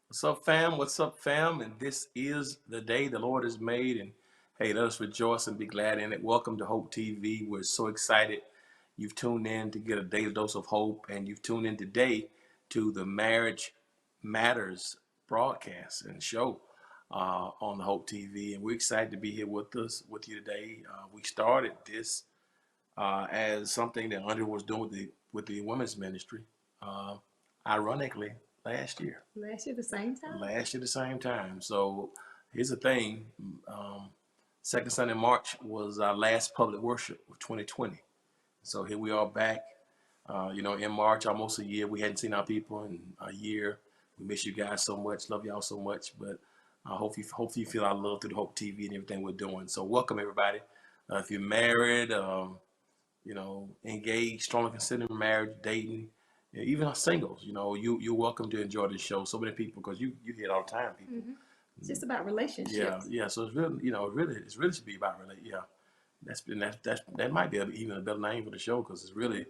What's up, fam? What's up, fam? And this is the day the Lord has made. And hey, let us rejoice and be glad in it. Welcome to Hope TV. We're so excited you've tuned in to get a daily dose of hope. And you've tuned in today to the Marriage Matters broadcast and show on the Hope TV. And we're excited to be here with you today. We started this as something that Andrea was doing with the women's ministry. Uh, Ironically, last year. Last year, the same time? Last year, the same time. So here's the thing. Second Sunday in March was our last public worship of 2020. So here we are back, in March, almost a year. We hadn't seen our people in a year. We miss you guys so much. Love y'all so much. But I hope you feel our love through the Hope TV and everything we're doing. So welcome, everybody. If you're married, engaged, strongly considering marriage, dating, even singles, you're welcome to enjoy this show. So many people, because you hear it all the time, people. Mm-hmm. It's just about relationships. Yeah. So it's really should be about relationships. Yeah, that might be even a better name for the show, because it's really,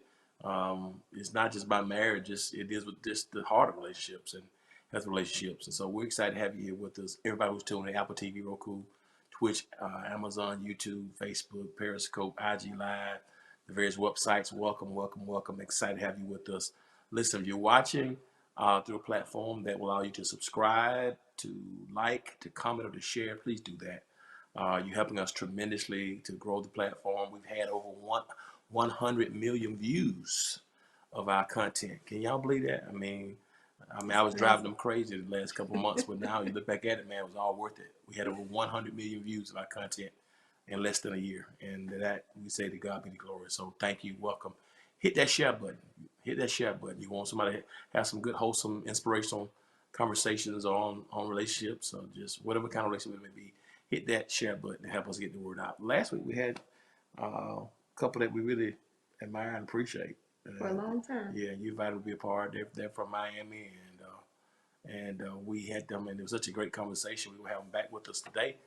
it's not just about marriage. It is with just the heart of relationships and health relationships. And so we're excited to have you here with us. Everybody who's tuning in, Apple TV, Roku, Twitch, Amazon, YouTube, Facebook, Periscope, IG Live, the various websites. Welcome. Excited to have you with us. Listen, if you're watching through a platform that will allow you to subscribe, to like, to comment, or to share, please do that. You're helping us tremendously to grow the platform. We've had over 100 million views of our content. Can y'all believe that? I mean, I was driving them crazy the last couple of months, but now you look back at it, man, it was all worth it. We had over 100 million views of our content in less than a year, and that we say to God be the glory. So thank you, welcome. Hit that share button. You want somebody to have some good, wholesome, inspirational conversations on relationships, or just whatever kind of relationship it may be. Hit that share button to help us get the word out. Last week we had a couple that we really admire and appreciate. For a long time. Yeah, you invited to be a part. They're from Miami, and we had them, and it was such a great conversation. We will have them back with us today,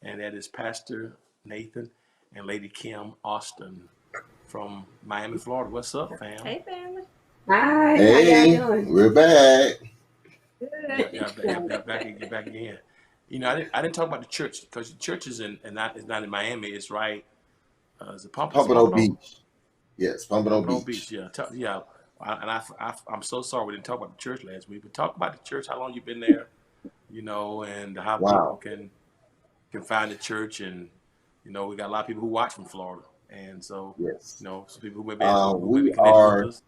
and that is Pastor Nathan and Lady Kim Austin from Miami, Florida. What's up, fam? Hey, family. Hi. Hey, How y'all doing? we're back. Good. Yeah, back again. I didn't talk about the church, because the church is not in Miami. It's right. Is it Pompano Beach. Yes, Pompano Beach. Yeah. I'm so sorry we didn't talk about the church last week, but talk about the church. How long you been there? And how Wow. people can find the church, and we got a lot of people who watch from Florida, and so Yes. some people who may be We connected are with us.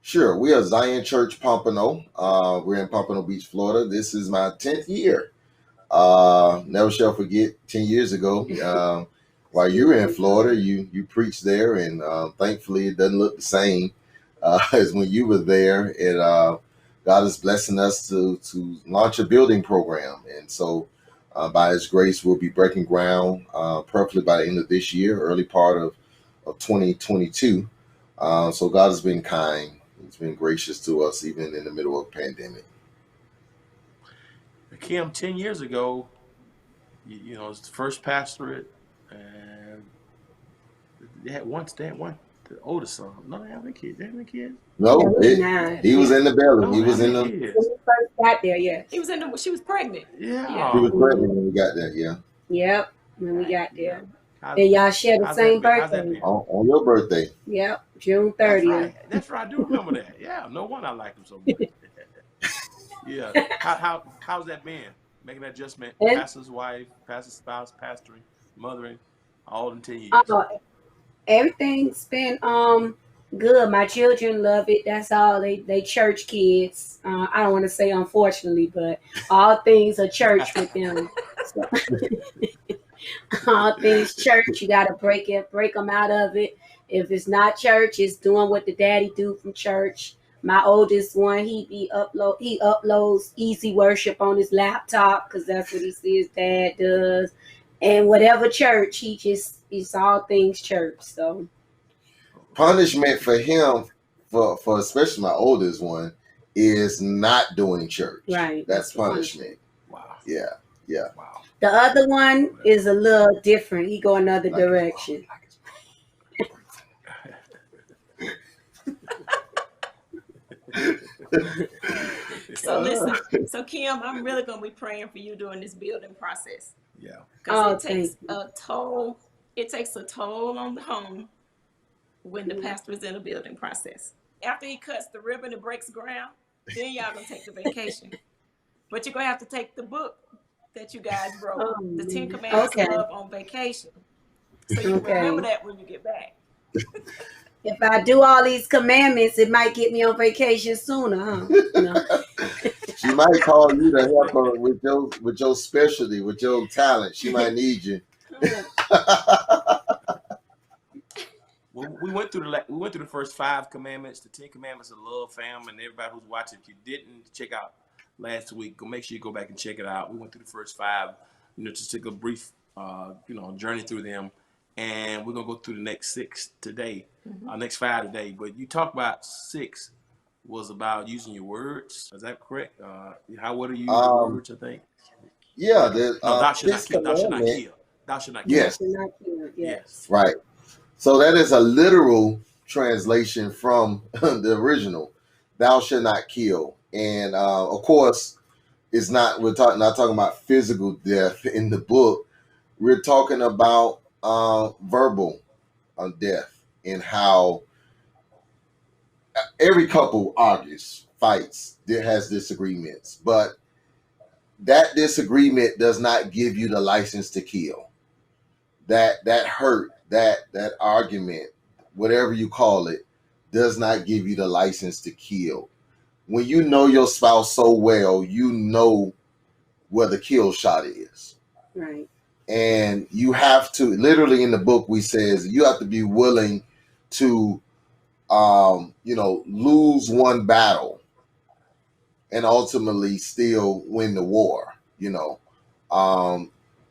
sure. We are Zion Church Pompano. We're in Pompano Beach, Florida. This is my 10th year. Never shall forget 10 years ago. While you were in Florida, you preached there, and thankfully it doesn't look the same as when you were there. And God is blessing us to launch a building program, and so by His grace, we'll be breaking ground perfectly by the end of this year, early part of 2022. So God has been kind. He's been gracious to us, even in the middle of a pandemic. Kim, 10 years ago, it's the first pastorate, and they had one, the oldest son. No, they have any kids. No, Yeah, he was in the belly. No, He was in the. When we first got there, yeah. She was pregnant. Yeah. He was pregnant when we got there. Yeah. Yep, when we got there. How's- And y'all share the how's same that been? How's that birthday. been? On your birthday. Yep, June That's 30th. right. That's right. I do remember that. Yeah. No wonder I like him so much. Yeah. How's that been? Making that adjustment, And pastor's wife, pastor's spouse, pastoring, mothering, all in 10 years. everything's been good. My children love it. That's all. They church kids. I don't want to say unfortunately, but all things are church with them. So, all things church. You gotta break them out of it. If it's not church, it's doing what the daddy do from church. My oldest one, he uploads easy worship on his laptop because that's what he sees dad does. And whatever church, it's all things church. So Punishment for him, for especially my oldest one, is not doing church. right, That's the punishment. Wow. Yeah, yeah. Wow. The other one is a little different. He go another Like it's direction. So listen, so Kim, I'm really gonna be praying for you during this building process Yeah. Oh, because it takes thank you. a toll. It takes a toll on the home when the pastor is in a building process. After he cuts the ribbon and breaks ground, then y'all gonna take the vacation. But you're gonna have to take the book that you guys wrote, Oh, the Ten man. Commandments Okay. of Love, on vacation. So you can remember that when you get back. If I do all these commandments, it might get me on vacation sooner, huh? No. She might call you to help her with your specialty, with your talent. She might need you. Well, we went through the first 5 commandments, the 10 commandments of love, fam, and everybody who's watching. If you didn't check out last week, make sure you go back and check it out. We went through the first 5, just took a brief, journey through them, and we're gonna go through the next 6 today, next 5 today. But you talked about 6 was about using your words. Is that correct? What are you using your words? I think. Yeah, No, thou should not this kill. Thou should not commandment. kill. Thou should not kill. Yes, Yes. right. So that is a literal translation from the original. Thou shalt not kill, and of course, it's not. We're not talking about physical death in the book. We're talking about verbal death, and how every couple argues, fights, has disagreements, but that disagreement does not give you the license to kill. That hurt, that argument, whatever you call it, does not give you the license to kill. When you know your spouse so well, you know where the kill shot is. Right. And you have to, literally in the book, we says you have to be willing to lose one battle and ultimately still win the war,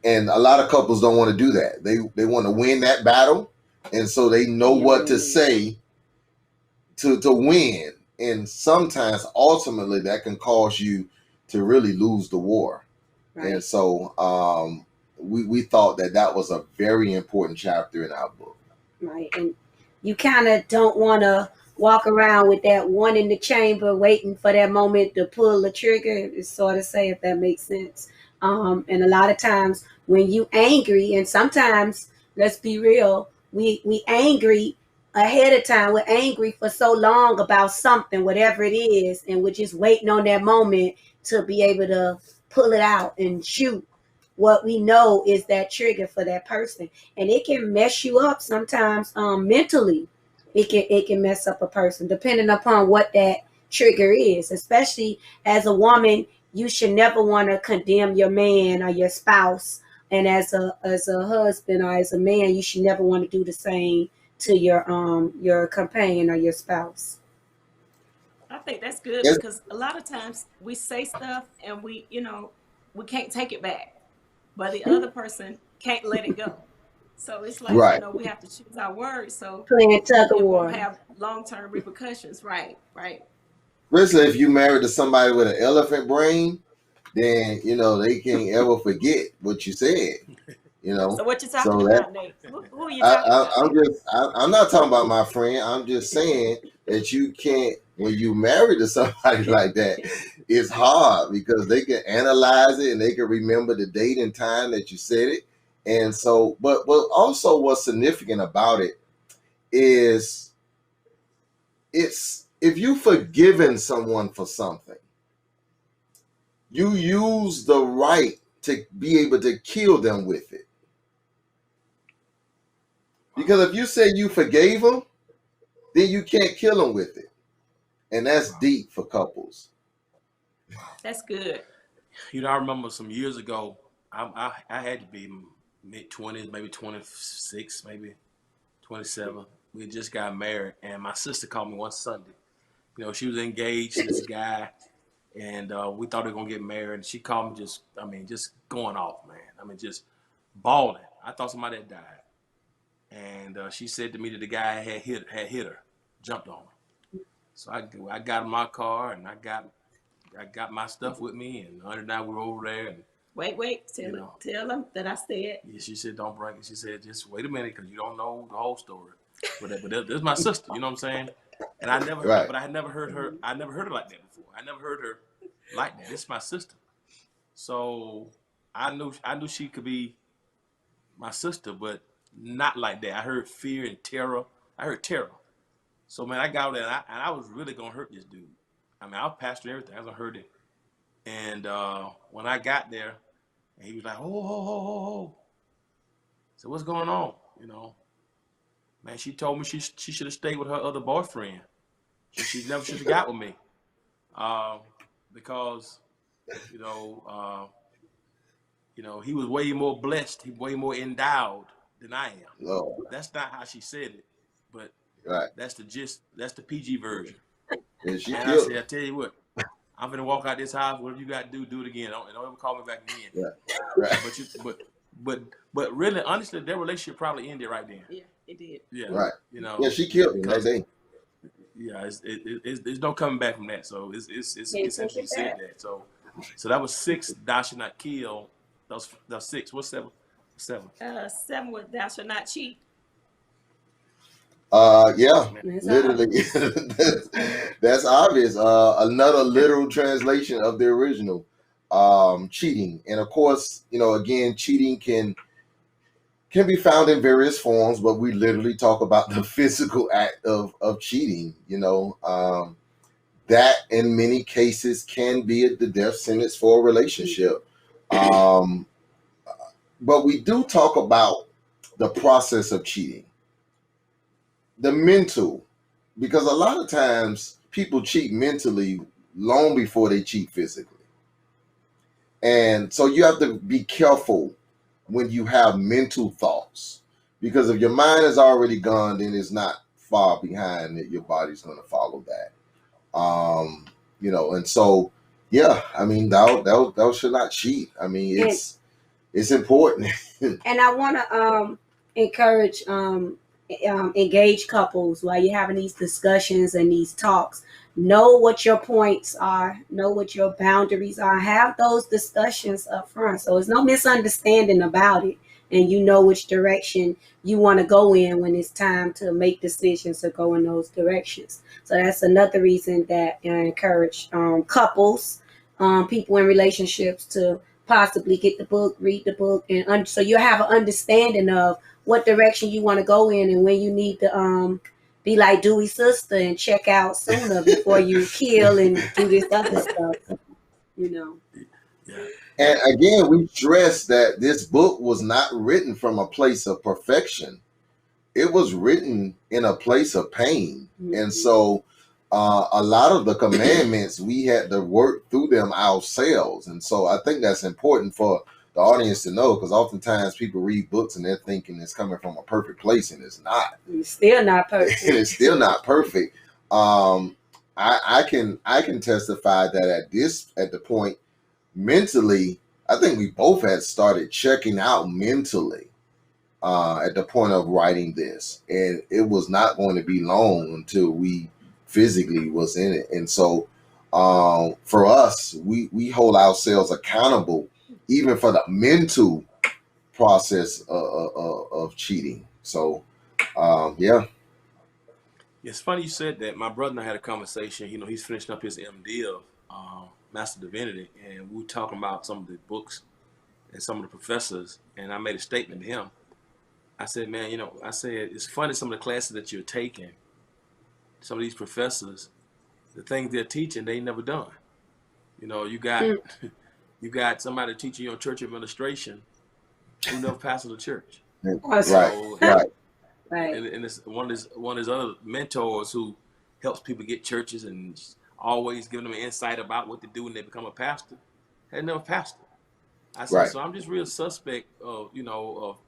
and a lot of couples don't want to do that. They want to win that battle, and so they know what to say to win. And sometimes, ultimately, that can cause you to really lose the war. Right. And so, we thought that was a very important chapter in our book. Right. And you kind of don't want to walk around with that one in the chamber waiting for that moment to pull the trigger. It's sort of say, if that makes sense. And a lot of times when you angry, and sometimes, let's be real, we angry ahead of time. We're angry for so long about something, whatever it is, and we're just waiting on that moment to be able to pull it out and shoot what we know is that trigger for that person. And it can mess you up sometimes mentally. It can mess up a person depending upon what that trigger is. Especially as a woman, you should never want to condemn your man or your spouse. And as a husband or as a man, you should never want to do the same to your companion or your spouse. I think that's good Yes. because a lot of times we say stuff and we can't take it back, but the other person can't let it go. So it's like, Right. we have to choose our words so Playing tug of it war. won't have long-term repercussions. Right. Especially if you married to somebody with an elephant brain, then they can't ever forget what you said. So what you talking So about, Nate? Who are you talking about? I'm not talking about my friend. I'm just saying that you can't, when you marry to somebody like that, it's hard because they can analyze it and they can remember the date and time that you said it. And so, but also what's significant about it is if you've forgiven someone for something, you use the right to be able to kill them with it. Because if you say you forgave them, then you can't kill them with it. And that's deep for couples. That's good. I remember some years ago, I had to be mid-20s, maybe 26, maybe 27. We just got married, and my sister called me one Sunday. She was engaged to this guy, and we thought we were going to get married. And she called me just going off, man. Just bawling. I thought somebody had died. And she said to me that the guy had hit her, jumped on her. So I got in my car and I got my stuff with me, and Hunter and I were over there, and Wait, tell them that I said. yeah, she said don't bring it. She said just wait a minute because you don't know the whole story. But this is my sister, you know what I'm saying? And I never, Right. but I had never heard her. I never heard her like that before. I never heard her like that. This is my sister. So I knew she could be my sister, but not like that. I heard fear and terror. I heard terror. So man, I got out there and I was really gonna hurt this dude. I mean, I was pastoring everything. I was gonna hurt him. And when I got there, and he was like, oh. So what's going on? You know, man, she told me she should have stayed with her other boyfriend. She never should have got with me. Because, you know, he was way more blessed, he way more endowed than I am. Lord. That's not how she said it, but Right. that's the gist. That's the PG version. And she And I killed said, I tell you what, I'm gonna walk out this house. Whatever you got to do it again. Don't ever call me back again. Yeah. Right. But really, honestly, their relationship probably ended right then. Yeah, it did. Yeah. Right. You know. Yeah, she killed him that day. Yeah, there's no coming back from that. So it's interesting you said that. So that was 6. Thou shalt not kill. That was 6. What's 7? 7. 7 was thou shalt not cheat. Yeah, That's literally. That's obvious. Another literal translation of the original. Cheating. And of course, again, cheating can be found in various forms, but we literally talk about the physical act of cheating. That in many cases can be the death sentence for a relationship. But we do talk about the process of cheating. The mental, because a lot of times people cheat mentally long before they cheat physically. And so you have to be careful when you have mental thoughts, because if your mind is already gone, then it's not far behind that your body's going to follow that. And so, yeah, I mean, thou should not cheat. I mean, it's important. And I want to encourage engaged couples while you're having these discussions and these talks. Know what your points are. Know what your boundaries are. Have those discussions up front, so there's no misunderstanding about it, and you know which direction you want to go in when it's time to make decisions to go in those directions. So that's another reason that I encourage couples, people in relationships, to possibly get the book, read the book, and so you have an understanding of what direction you want to go in and when you need to be like Dewey's sister and check out sooner before you kill and do this other stuff. Yeah. And again, we stress that this book was not written from a place of perfection. It was written in a place of pain. Mm-hmm. And so a lot of the commandments, we had to work through them ourselves. And so I think that's important for the audience to know, because oftentimes people read books and they're thinking it's coming from a perfect place, and it's not. It's still not perfect. It's still not perfect. I can testify that at the point mentally, I think we both had started checking out mentally at the point of writing this, and it was not going to be long until we physically was in it. And so for us, we hold ourselves accountable even for the mental process of cheating. So yeah. It's funny you said that. My brother and I had a conversation. He's finishing up his MDiv, Master Divinity, and we were talking about some of the books and some of the professors. And I made a statement to him. I said, man, it's funny some of the classes that you're taking. Some of these professors, the things they're teaching, they ain't never done. You got somebody teaching you church administration who never pastored a church. Right. So, Right. Right. And it's one of his other mentors who helps people get churches and always giving them an insight about what to do when they become a pastor. Had never pastored. I said, Right. So I'm just real suspect of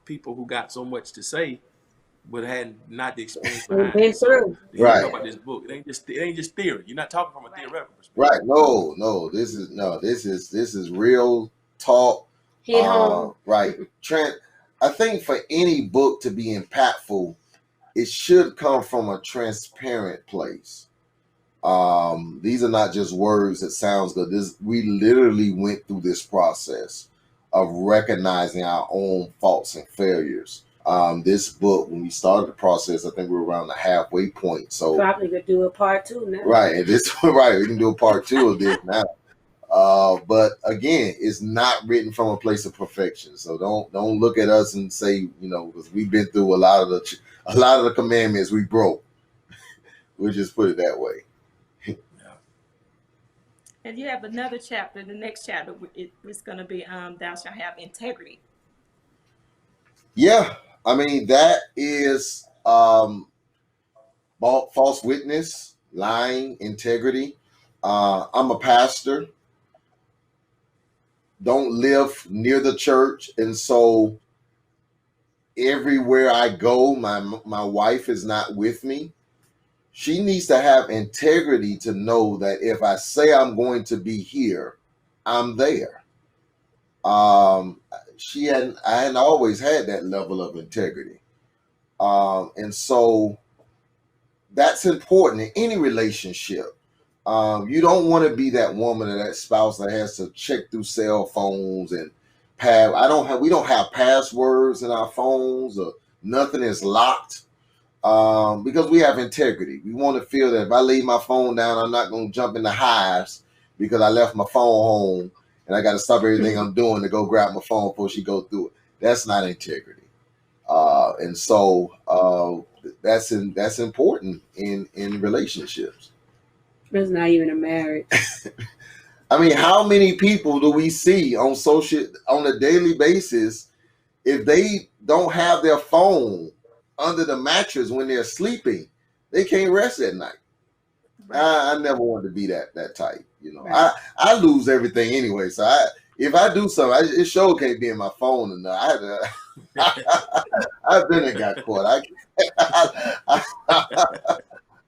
people who got so much to say, but had not the experience behind Been it. So, through. you Right. talk about this book. It ain't just theory. You're not talking from a theoretical perspective. Right. No. This is real talk. Hit home. Right. I think for any book to be impactful, it should come from a transparent place. These are not just words that sounds good. We literally went through this process of recognizing our own faults and failures. This book, when we started the process, I think we were around the halfway point. So Probably could do a part 2 now. right, and this right, we can do a part 2 of this now. But again, it's not written from a place of perfection. So don't look at us and say, because we've been through a lot of the commandments we broke. We'll just put it that way. And you have another chapter. The next chapter it's going to be thou shalt have integrity. Yeah, I mean that is false witness, lying, integrity. I'm a pastor. Don't live near the church, and so everywhere I go, my wife is not with me. She needs to have integrity to know that if I say I'm going to be here, I'm there. I hadn't always had that level of integrity. And so that's important in any relationship. You don't want to be that woman or that spouse that has to check through cell phones and we don't have passwords in our phones, or nothing is locked. Because we have integrity. We want to feel that if I leave my phone down, I'm not going to jump in the hives because I left my phone home and I got to stop everything I'm doing to go grab my phone before she go through it. That's not integrity. And so that's important in relationships. It's not even a marriage. I mean, how many people do we see on a daily basis, if they don't have their phone under the mattress when they're sleeping, they can't rest at night? Right. I never wanted to be that type. Right. I lose everything anyway. So if I do something, it sure can't be in my phone. And I've been and got caught.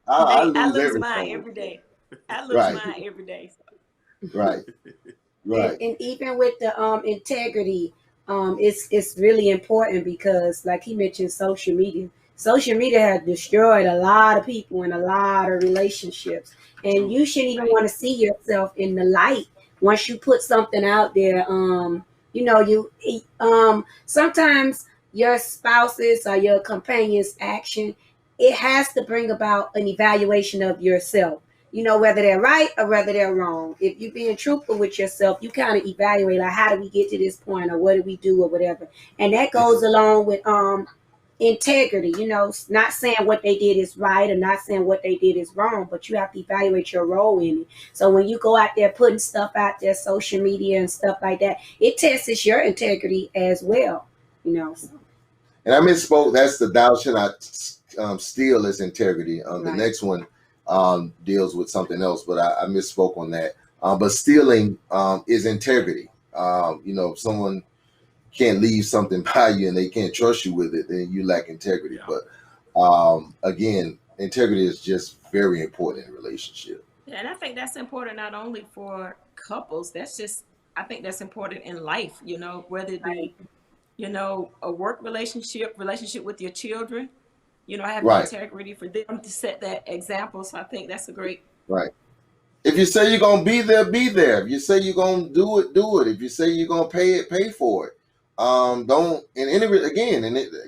I lose mine every day. I lose mine every day. Right. And even with the integrity, it's really important because, like he mentioned, social media has destroyed a lot of people and a lot of relationships, and you shouldn't even want to see yourself in the light once you put something out there. Sometimes your spouse's or your companion's action, it has to bring about an evaluation of yourself. Whether they're right or whether they're wrong. If you're being truthful with yourself, you kind of evaluate, like, how did we get to this point, or what did we do, or whatever. And that goes along with integrity. Not saying what they did is right or not saying what they did is wrong, but you have to evaluate your role in it. So when you go out there putting stuff out there, social media and stuff like that, it tests your integrity as well. So. And I misspoke. That's the thou shalt not steal is integrity. Right. The next one deals with something else, but I misspoke on that. But stealing is integrity. If someone can't leave something by you and they can't trust you with it, then you lack integrity. Yeah. But again, integrity is just very important in a relationship. Yeah, and I think that's important not only for couples. I think that's important in life. Whether it be, a work relationship with your children. Having integrity for them to set that example. So I think that's a great. Right. If you say you're going to be there, be there. If you say you're going to do it, do it. If you say you're going to pay for it.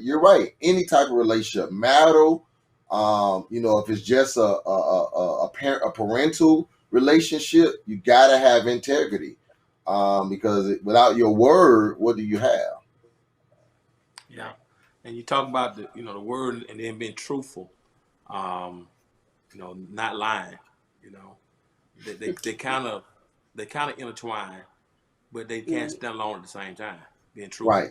You're right. Any type of relationship, marital, if it's just a parental relationship, you got to have integrity. Because without your word, what do you have? Yeah. And you talk about the word and then being truthful, not lying. They kind of intertwine, but they can't stand alone at the same time. Being truthful. Right.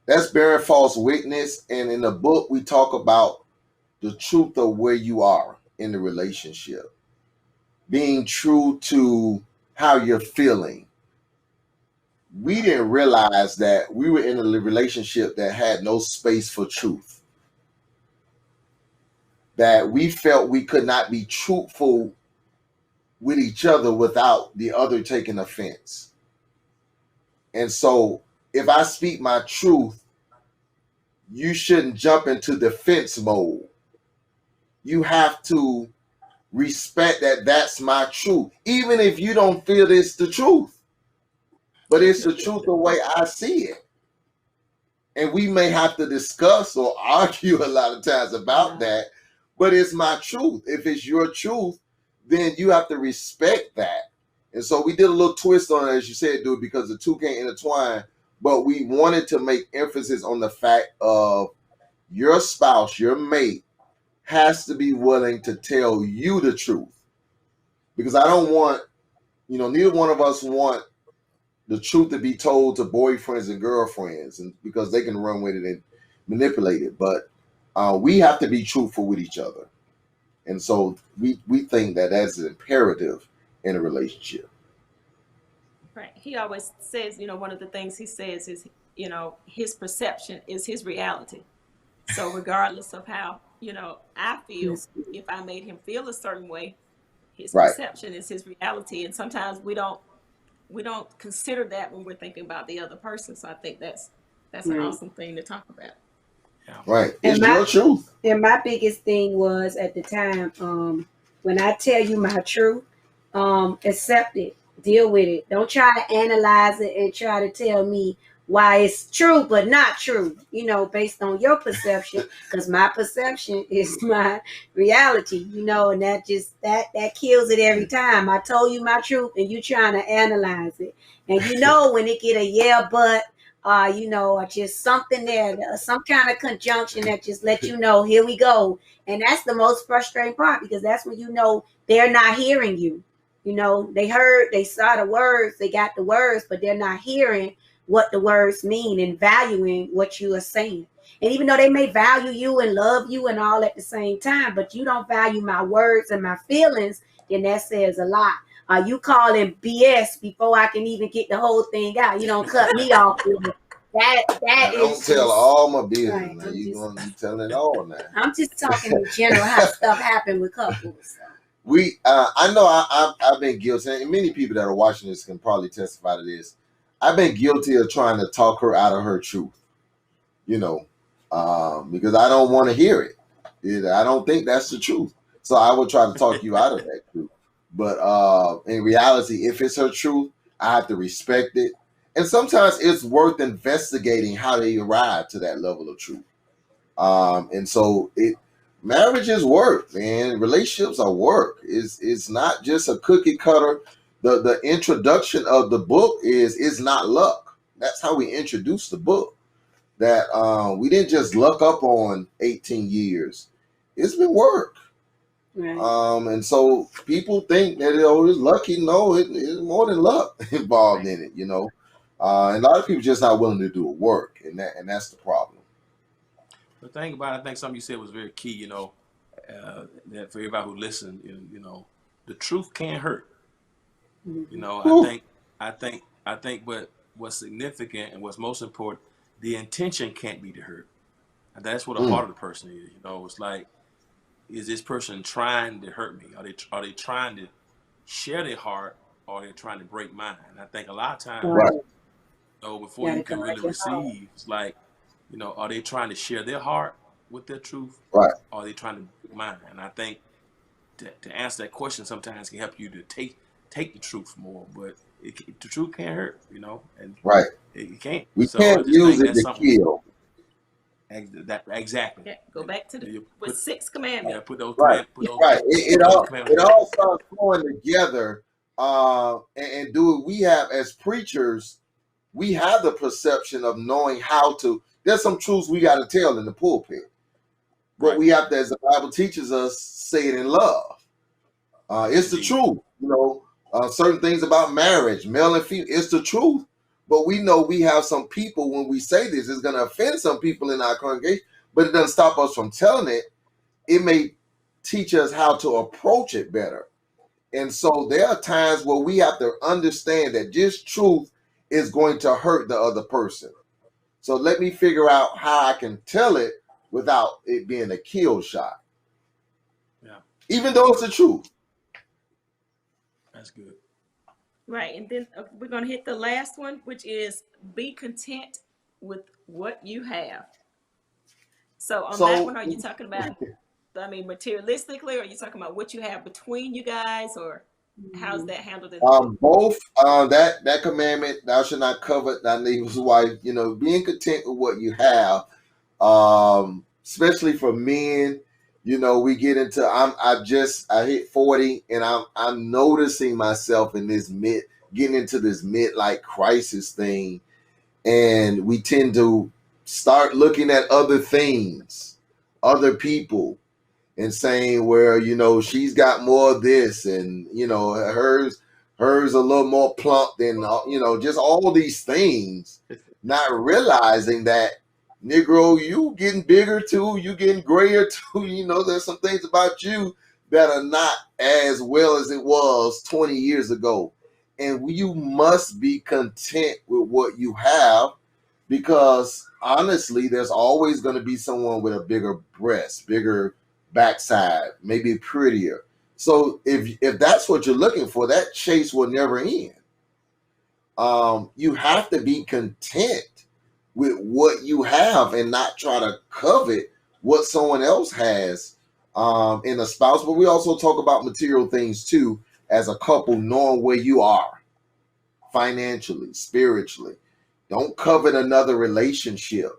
That's bearing false witness. And in the book, we talk about the truth of where you are in the relationship, being true to how you're feeling. We didn't realize that we were in a relationship that had no space for truth. That we felt we could not be truthful with each other without the other taking offense. And so if I speak my truth, you shouldn't jump into defense mode. You have to respect that that's my truth, even if you don't feel it's the truth, but it's the truth the way I see it. And we may have to discuss or argue a lot of times about that, but it's my truth. If it's your truth, then you have to respect that. And so we did a little twist on it, as you said, dude, because the two can't intertwine. But we wanted to make emphasis on the fact of your spouse, your mate, has to be willing to tell you the truth. Because I don't want, neither one of us want the truth to be told to boyfriends and girlfriends, and because they can run with it and manipulate it. But we have to be truthful with each other. And so we think that that's imperative in a relationship. Right. He always says, one of the things he says is, his perception is his reality. So regardless of how, I feel, if I made him feel a certain way, his Right. perception is his reality. And sometimes we don't consider that when we're thinking about the other person. So I think that's an awesome thing to talk about. Right. It's your truth. And my biggest thing was at the time, when I tell you my truth, accept it, deal with it. Don't try to analyze it and try to tell me why it's true but not true, based on your perception, because my perception is my reality, and that just that kills it every time. I told you my truth and you trying to analyze it, and when it get a yeah but just something there, some kind of conjunction that just let you know, here we go. And that's the most frustrating part, because that's when they're not hearing you. They saw the words, they got the words, but they're not hearing what the words mean and valuing what you are saying. And even though they may value you and love you and all at the same time, but you don't value my words and my feelings, then that says a lot. You calling BS before I can even get the whole thing out. You don't cut me off. That I don't is tell just, all my business. right, Now you telling it all now. I'm just talking in general how stuff happen with couples. I know I've been guilty, and many people that are watching this can probably testify to this. I've been guilty of trying to talk her out of her truth, because I don't want to hear it. I don't think that's the truth. So I will try to talk you out of that truth. But in reality, if it's her truth, I have to respect it. And sometimes it's worth investigating how they arrive to that level of truth. And so marriage is work, man. Relationships are work. It's not just a cookie cutter. The introduction of the book is not luck. That's how we introduced the book. That we didn't just luck up on 18 years. It's been work. Right. And so people think that it's lucky. No, it's more than luck involved in it, And a lot of people just not willing to do the work, and that's the problem. The thing about it, I think something you said was very key, that for everybody who listened, the truth can't hurt. I think what's significant and what's most important, the intention can't be to hurt. And that's what the heart of the person is. It's like, is this person trying to hurt me? Are they trying to share their heart, or are they trying to break mine? And I think a lot of times, before you can really receive, it's like, are they trying to share their heart with their truth? Right. Or are they trying to break mine? And I think to answer that question sometimes can help you to take the truth more, but the truth can't hurt, and right. It can't. We can't use it to kill. Exactly. Yeah, go back to with 6 commandments. Yeah, put those right. Right. It all starts flowing together. And we have, as preachers, we have the perception of knowing how to. There's some truths we got to tell in the pulpit, but we have to, as the Bible teaches us, say it in love. It's the truth. Certain things about marriage, male and female, it's the truth. But we know we have some people, when we say this, it's going to offend some people in our congregation, but it doesn't stop us from telling it. It may teach us how to approach it better. And so there are times where we have to understand that this truth is going to hurt the other person. So let me figure out how I can tell it without it being a kill shot. Yeah. Even though it's the truth. That's good. Right. And then we're going to hit the last one, which is be content with what you have. So on that So one, are you talking about, I mean, materialistically, or are you talking about what you have between you guys, or how's that handled in the book? both that commandment, thou shalt not covet thy neighbor's wife, being content with what you have, especially for men, we get into I hit 40 and I'm noticing myself in this getting into this midlife crisis thing, and we tend to start looking at other things, other people, and saying, well, she's got more of this, and hers a little more plump than just all these things, not realizing that, Negro, you getting bigger too, you getting grayer too. There's some things about you that are not as well as it was 20 years ago, and you must be content with what you have, because honestly, there's always going to be someone with a bigger breast, bigger backside, maybe prettier. So if that's what you're looking for, that chase will never end. You have to be content with what you have and not try to covet what someone else has in a spouse. But we also talk about material things too, as a couple, knowing where you are financially, spiritually. Don't covet another relationship,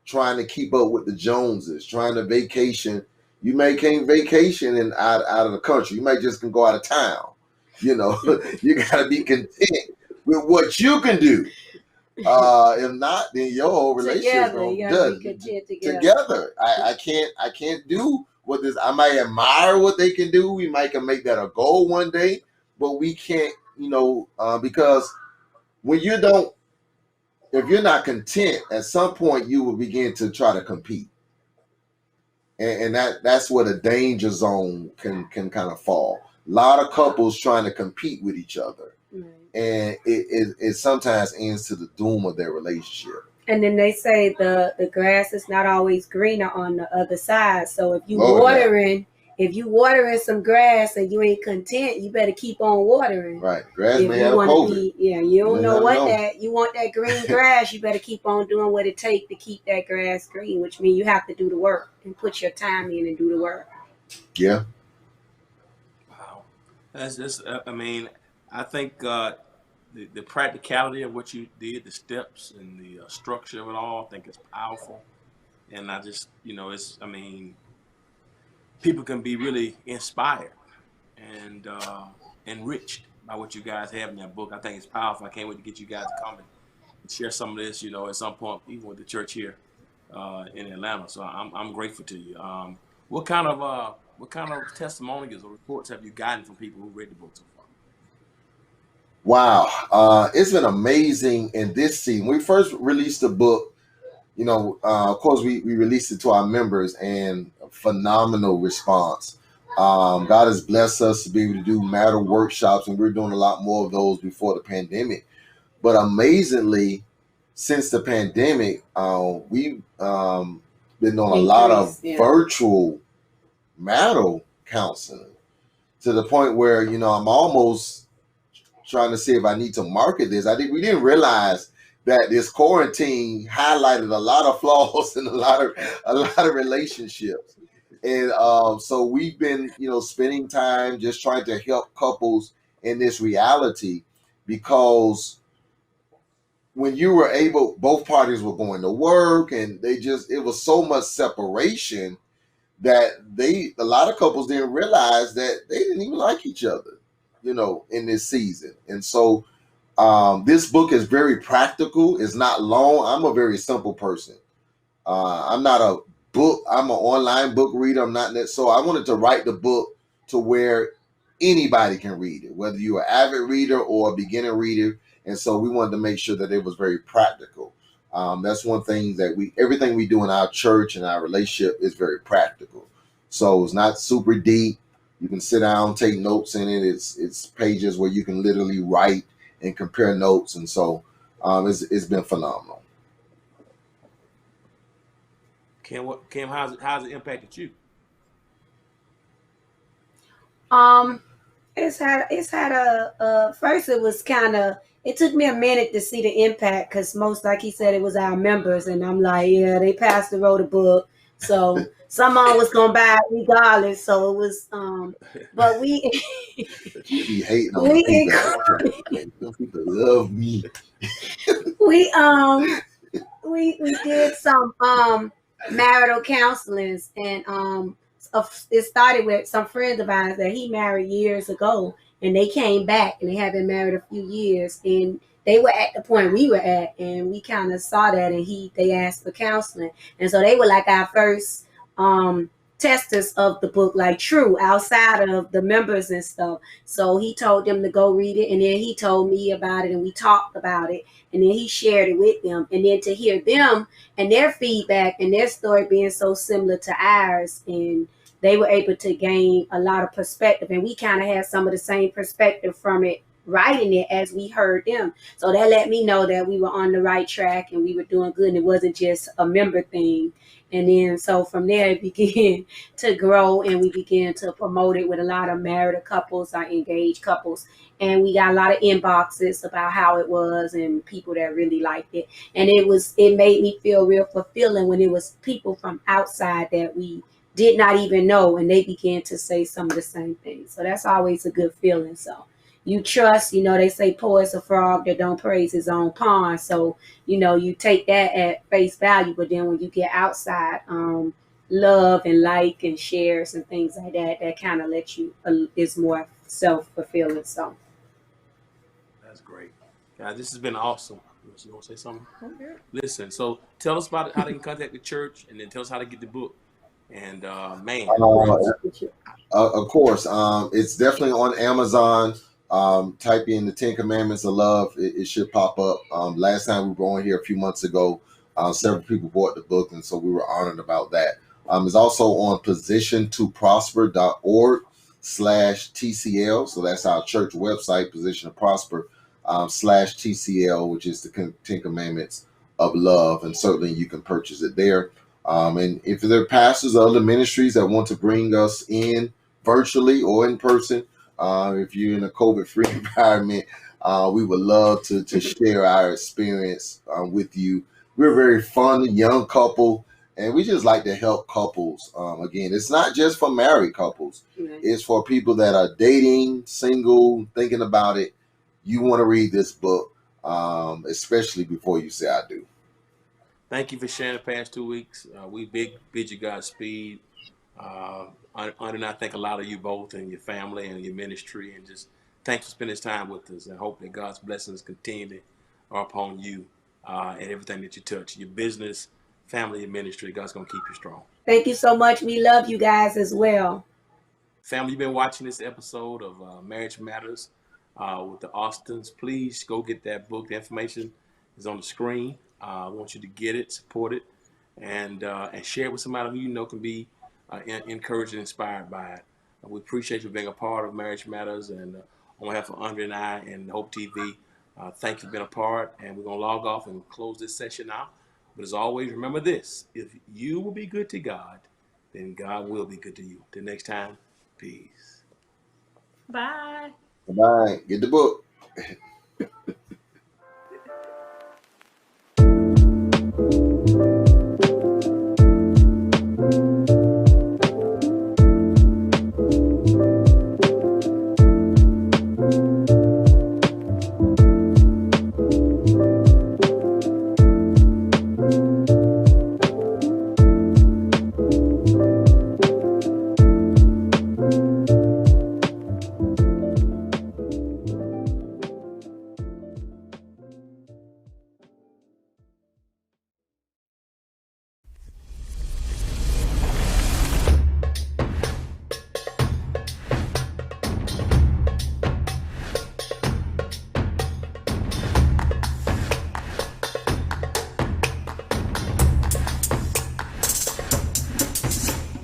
trying to keep up with the Joneses, trying to vacation. You may can't vacation out of the country. You might just can go out of town. You got to be content with what you can do. If not, then your whole relationship Together, you does gotta be content together. together. I can't do what this. I might admire what they can do. We might can make that a goal one day, but we can't. Because when you don't, if you're not content, at some point you will begin to try to compete, and that's where the danger zone can kind of fall. A lot of couples trying to compete with each other, Right. and it sometimes ends to the doom of their relationship. And then they say the grass is not always greener on the other side. So if you watering some grass and you ain't content, you better keep on watering. Right, grass If may you have want to COVID. you don't You know never what know. that you want that green grass. You better keep on doing what it takes to keep that grass green, which means you have to do the work and put your time in and do the work. Yeah. Wow. That's just, I mean, I think the practicality of what you did, the steps and the structure of it all, I think it's powerful. And I just, I mean, people can be really inspired and enriched by what you guys have in that book. I think it's powerful. I can't wait to get you guys to come and share some of this, at some point, even with the church here in Atlanta. So I'm grateful to you. What kind of testimonials or reports have you gotten from people who read the book so far? Wow. It's been amazing in this season. We first released the book, of course, we released it to our members, and a phenomenal response. God has blessed us to be able to do marital workshops, and we're doing a lot more of those before the pandemic. But amazingly, since the pandemic, we've been doing a lot of virtual marital counseling, to the point where, I'm almost trying to see if I need to market this. We didn't realize that this quarantine highlighted a lot of flaws in a lot of relationships. And so we've been, spending time just trying to help couples in this reality, because when you were able, both parties were going to work, and it was so much separation that a lot of couples didn't realize that they didn't even like each other, in this season. And so this book is very practical. It's not long. I'm a very simple person. I'm not I'm an online book reader. I'm not that. So I wanted to write the book to where anybody can read it, whether you're an avid reader or a beginner reader. And so we wanted to make sure that it was very practical. That's one thing that everything we do in our church and our relationship is very practical. So it's not super deep. You can sit down, take notes in it. It's pages where you can literally write and compare notes. And so it's been phenomenal. Kim, how's it impacted you? It's had a first, it was it took me a minute to see the impact, because most, like he said, it was our members, and I'm like, yeah, they passed the road a book, So someone was gonna buy it regardless. So it was but we You be hating on the we people at the church. Man, some people love me. we we did some marital counselings, and it started with some friends of ours that he married years ago, and they came back and they had been married a few years, and they were at the point we were at, and we kind of saw that, and they asked for counseling, and so they were like our first testers of the book, like true outside of the members and stuff. So he told them to go read it, and then he told me about it, and we talked about it, and then he shared it with them, and then to hear them and their feedback and their story being so similar to ours, and they were able to gain a lot of perspective, and we kind of had some of the same perspective from it writing it as we heard them. So that let me know that we were on the right track and we were doing good, and it wasn't just a member thing. And then so from there it began to grow, and we began to promote it with a lot of married couples, our engaged couples, and we got a lot of inboxes about how it was and people that really liked it. And it made me feel real fulfilling when it was people from outside that we did not even know, and they began to say some of the same things. So that's always a good feeling. So you trust, they say poor is a frog that don't praise his own pond. So you take that at face value, but then when you get outside love and like and shares and things like that, that kind of lets you is more self-fulfilling. So That's great. Guys, this has been awesome. You want to say something? Okay. Listen, so tell us about how they can contact the church, and then tell us how to get the book. And man, Of course, it's definitely on Amazon. Type in the 10 Commandments of Love. It should pop up. Last time we were on here a few months ago, several people bought the book, and so we were honored about that. It's also on positiontoprosper.org/TCL. So that's our church website, Position to Prosper /TCL, which is the 10 Commandments of Love. And certainly you can purchase it there. And if there are pastors or other ministries that want to bring us in virtually or in person, if you're in a COVID-free environment, we would love to share our experience with you. We're a very fun young couple, and we just like to help couples. Again, it's not just for married couples. It's for people that are dating, single, thinking about it. You want to read this book, especially before you say I do. thank you for sharing the past 2 weeks. We bid you Godspeed. And I thank a lot of you both and your family and your ministry, and just thanks for spending this time with us, and hope that God's blessings continue are upon you and everything that you touch, your business, family, and ministry. God's going to keep you strong. thank you so much. We love you guys as well. Family, you've been watching this episode of Marriage Matters with the Austins. Please go get that book. The information is on the screen. I want you to get it, support it, and share it with somebody who you know can be encouraged and inspired by it. We appreciate you being a part of Marriage Matters, and on behalf of Andre and I and Hope TV, thank you for being a part, and we're going to log off and close this session out. But as always, remember this: if you will be good to God, then God will be good to you. Till next time, peace. Bye. Bye. Get the book.